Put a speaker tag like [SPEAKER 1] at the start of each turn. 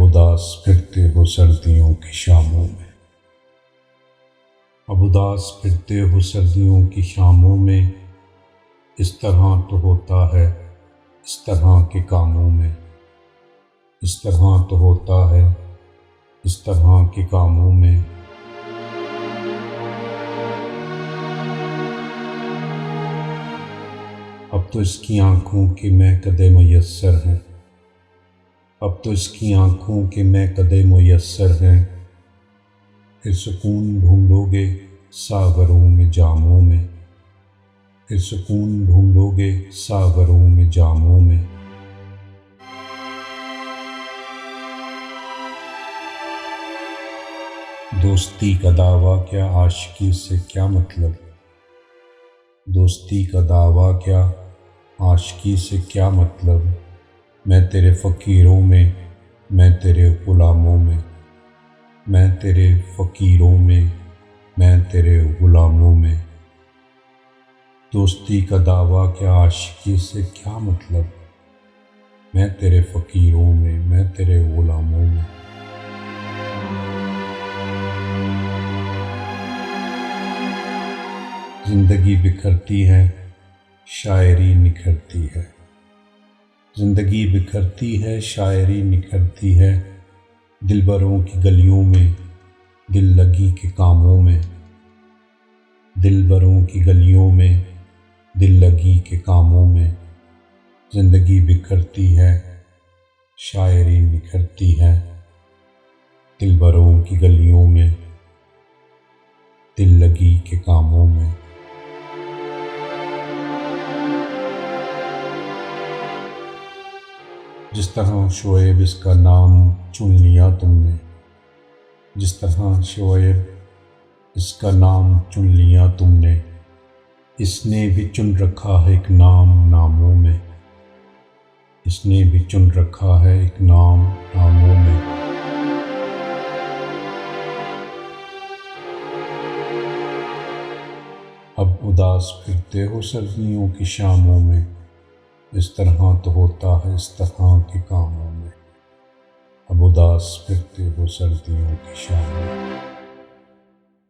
[SPEAKER 1] اداس پھرتے ہو سردیوں کی شاموں میں، اب اداس پھرتے ہو سردیوں کی شاموں میں، اس طرح تو ہوتا ہے اس طرح کے کاموں میں، اس طرح تو ہوتا ہے اس طرح کے کاموں میں۔ اب تو اس کی آنکھوں کے میں کدے میسر ہیں، اب تو اس کی آنکھوں کے میں کدے میسر ہیں، پھر سکون ڈھونڈو گے ساغروں میں جاموں میں، پھر سکون ڈھونڈو گے ساغروں میں جاموں میں۔ دوستی کا دعویٰ کیا عاشقی سے کیا مطلب، دوستی کا دعویٰ کیا عاشقی سے کیا مطلب، میں تیرے فقیروں میں میں تیرے غلاموں میں، میں تیرے فقیروں میں میں تیرے غلاموں میں۔ دوستی کا دعویٰ کیا عاشقی سے کیا مطلب، میں تیرے فقیروں میں میں تیرے غلاموں میں۔ زندگی بکھرتی ہے شاعری نکھرتی ہے، زندگی بکھرتی ہے شاعری نکھرتی ہے، دلبروں کی گلیوں میں دل لگی کے کاموں میں، دلبروں کی گلیوں میں دل لگی کے کاموں میں۔ زندگی بکھرتی ہے شاعری نکھرتی ہے، دلبروں کی گلیوں میں دل لگی کے کاموں میں۔ جس طرح شعیب اس کا نام چن لیا تم نے، جس طرح شعیب اس کا نام چن لیا تم نے، اس نے بھی چن رکھا ہے ایک نام ناموں میں، اس نے بھی چن رکھا ہے ایک نام ناموں میں۔ اب اداس پھرتے ہو سردیوں کی شاموں میں، اس طرح تو ہوتا ہے اس طرح کے کاموں میں، اب اداس پھرتے ہو سردیوں کی شاموں میں۔